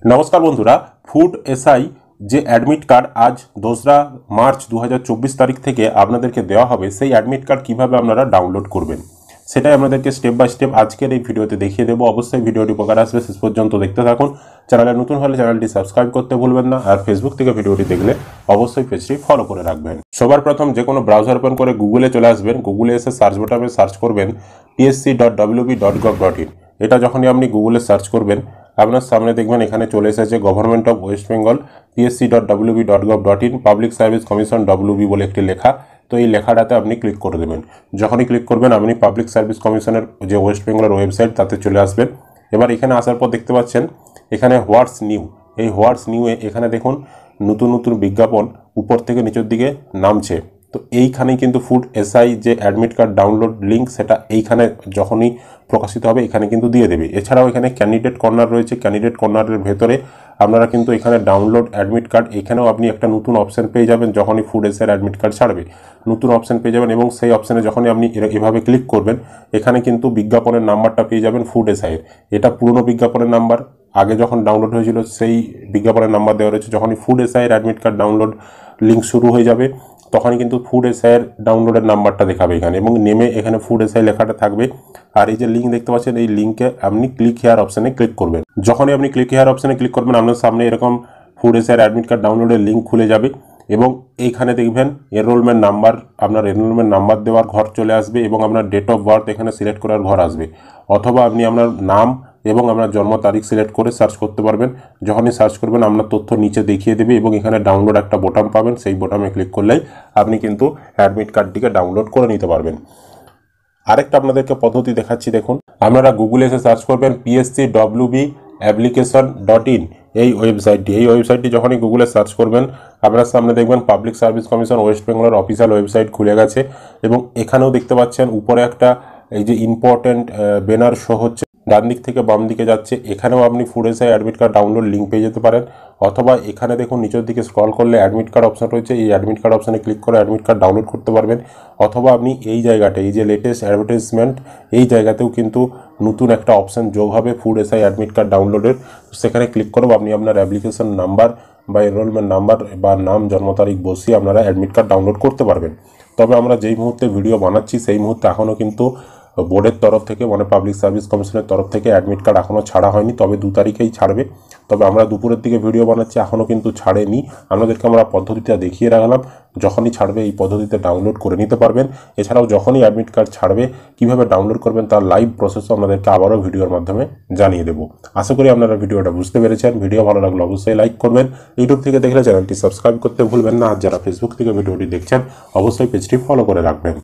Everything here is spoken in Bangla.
नमस्कार बंधुरा फूड एसआई যে অ্যাডমিট কার্ড আজ 2রা মার্চ 2024 তারিখ থেকে আপনাদেরকে দেওয়া হবে সেই অ্যাডমিট কার্ড কিভাবে আপনারা ডাউনলোড করবেন সেটাই আপনাদেরকে স্টেপ বাই স্টেপ আজকের এই ভিডিওতে দেখিয়ে দেব। অবশ্যই ভিডিওটি উপকার আসবে, শেষ পর্যন্ত দেখতে থাকুন। চ্যানেলে নতুন হলে চ্যানেলটি সাবস্ক্রাইব করতে ভুলবেন না, আর ফেসবুক থেকে ভিডিওটি দেখলে অবশ্যই পেজটি ফলো করে রাখবেন। সবার প্রথম যে কোনো ব্রাউজার ওপেন করে গুগলে চলে আসবেন। গুগলে এসে সার্চ বাটনে সার্চ করবেন psc.wb.gov.in। এটা যখনই আপনি গুগলে সার্চ করবেন আপনার সামনে দেখবেন এখানে চলে এসেছে government of West Bengal psc.wb.gov.in public service commission WB বলে একটি লেখা। তো এই লেখাটাতে আপনি ক্লিক করে দেবেন। যখনই ক্লিক করবেন আপনি পাবলিক সার্ভিস কমিশনের যে ওয়েস্ট বেঙ্গলের ওয়েবসাইট তাতে চলে আসবেন। এবার এখানে আসার পর দেখতে পাচ্ছেন এখানে হোয়াটস নিউ, এই হোয়াটস নিউয়ে এখানে দেখুন নতুন নতুন বিজ্ঞাপন উপর থেকে নিচের দিকে নামছে। তো এইখানেই কিন্তু ফুড এসআই যে অ্যাডমিট কার্ড ডাউনলোড লিঙ্ক সেটা এইখানে যখনই প্রকাশিত হবে এখানে কিন্তু দিয়ে দেবে। এছাড়াও এখানে ক্যান্ডিডেট কর্নার রয়েছে, ক্যান্ডিডেট কর্নারের ভেতরে আপনারা কিন্তু এখানে ডাউনলোড অ্যাডমিট কার্ড, এখানেও আপনি একটা নতুন অপশান পেয়ে যাবেন। যখনই ফুড এসআইয়ের অ্যাডমিট কার্ড ছাড়বে নতুন অপশান পেয়ে যাবেন, এবং সেই অপশানে যখনই আপনি এভাবে ক্লিক করবেন এখানে কিন্তু বিজ্ঞাপনের নাম্বারটা পেয়ে যাবেন ফুড এসআইয়ের। এটা পুরনো বিজ্ঞাপনের নাম্বার, আগে যখন ডাউনলোড হয়েছিল সেই বিজ্ঞাপনের নাম্বার দেওয়া রয়েছে। যখনই ফুড এসআইয়ের অ্যাডমিট কার্ড ডাউনলোড লিঙ্ক শুরু হয়ে যাবে তখনই কিন্তু ফুড এসআইয়ের ডাউনলোডের নাম্বারটা দেখাবে এখানে, এবং নেমে এখানে ফুড এসআই লেখাটা থাকবে। আর এই যে লিঙ্ক দেখতে পাচ্ছেন এই লিঙ্কে আপনি ক্লিক হেয়ার অপশানে ক্লিক করবেন। যখনই আপনি ক্লিক হেয়ার অপশানে ক্লিক করবেন আপনার সামনে এরকম ফুড এসআইয়ের অ্যাডমিট কার্ড ডাউনলোডের লিঙ্ক খুলে যাবে, এবং এইখানে দেখবেন এনরোলমেন্ট নাম্বার, আপনার এনরোলমেন্ট নাম্বার দেওয়ার ঘর চলে আসবে, এবং আপনার ডেট অফ বার্থ এখানে সিলেক্ট করার ঘর আসবে। অথবা আপনি আপনার নাম এবং আপনার জন্ম তারিখ সিলেক্ট করে সার্চ করতে পারবেন। যখনই সার্চ করবেন আপনার তথ্য নিচে দেখিয়ে দেবে, এবং এখানে ডাউনলোড একটা বোতাম পাবেন, সেই বোতামে ক্লিক করলেই আপনি কিন্তু অ্যাডমিট কার্ডটিকে ডাউনলোড করে নিতে পারবেন। আরেকটা আপনাদেরকে পদ্ধতি দেখাচ্ছি, দেখুন আপনারা গুগলে এসে সার্চ করবেন psc.wb.application.in এই ওয়েবসাইটটি যখনই গুগলে সার্চ করবেন আপনার সামনে দেখবেন পাবলিক সার্ভিস কমিশন ওয়েস্ট বেঙ্গলের অফিসিয়াল ওয়েবসাইট খুলে গেছে, এবং এখানেও দেখতে পাচ্ছেন উপরে একটা এই যে ইম্পর্টেন্ট ব্যানার শো হচ্ছে, ডান দিক থেকে বাম দিকে যাচ্ছে। এখানেও আপনি food SI admit card download link পেয়ে যেতে পারেন। অথবা এখানে দেখুন নিচের দিকে স্ক্রল করলে অ্যাডমিট কার্ড অপশন রয়েছে, এই অ্যাডমিট কার্ড অপশানে ক্লিক করে অ্যাডমিট কার্ড ডাউনলোড করতে পারবেন। অথবা আপনি এই জায়গাটা, এই যে লেটেস্ট অ্যাডভার্টাইজমেন্ট, এই জায়গাতেও কিন্তু নতুন একটা অপশান যোগ হবে ফুড এসআই অ্যাডমিট কার্ড ডাউনলোডের। সেখানে ক্লিক করব আপনি আপনার অ্যাপ্লিকেশন নাম্বার বা এনরোলমেন্ট নাম্বার বা নাম জন্ম তারিখ বসিয়ে আপনারা অ্যাডমিট কার্ড ডাউনলোড করতে পারবেন। তবে আমরা যেই মুহূর্তে ভিডিও বানাচ্ছি সেই মুহূর্তে এখনও কিন্তু বোর্ডের তরফ থেকে মানে পাবলিক সার্ভিস কমিশনের তরফ থেকে অ্যাডমিট কার্ড এখনও ছাড়া হয়নি, তবে 2 তারিখেই ছাড়বে। তবে আমরা দুপুরের দিকে ভিডিও বানাচ্ছি, এখনও কিন্তু ছাড়েনি। আপনাদেরকে আমরা পদ্ধতিটা দেখিয়ে রাখলাম, যখনই ছাড়বে এই পদ্ধতিতে ডাউনলোড করে নিতে পারবেন। এছাড়াও যখনই অ্যাডমিট কার্ড ছাড়বে কীভাবে ডাউনলোড করবেন তার লাইভ প্রসেসও আপনাদেরকে আবারও ভিডিওর মাধ্যমে জানিয়ে দেবো। আশা করি আপনারা ভিডিওটা বুঝতে পেরেছেন। ভিডিও ভালো লাগলে অবশ্যই লাইক করবেন। ইউটিউব থেকে দেখলে চ্যানেলটি সাবস্ক্রাইব করতে ভুলবেন না, আর যারা ফেসবুক থেকে ভিডিওটি দেখছেন অবশ্যই পেজটি ফলো করে রাখবেন।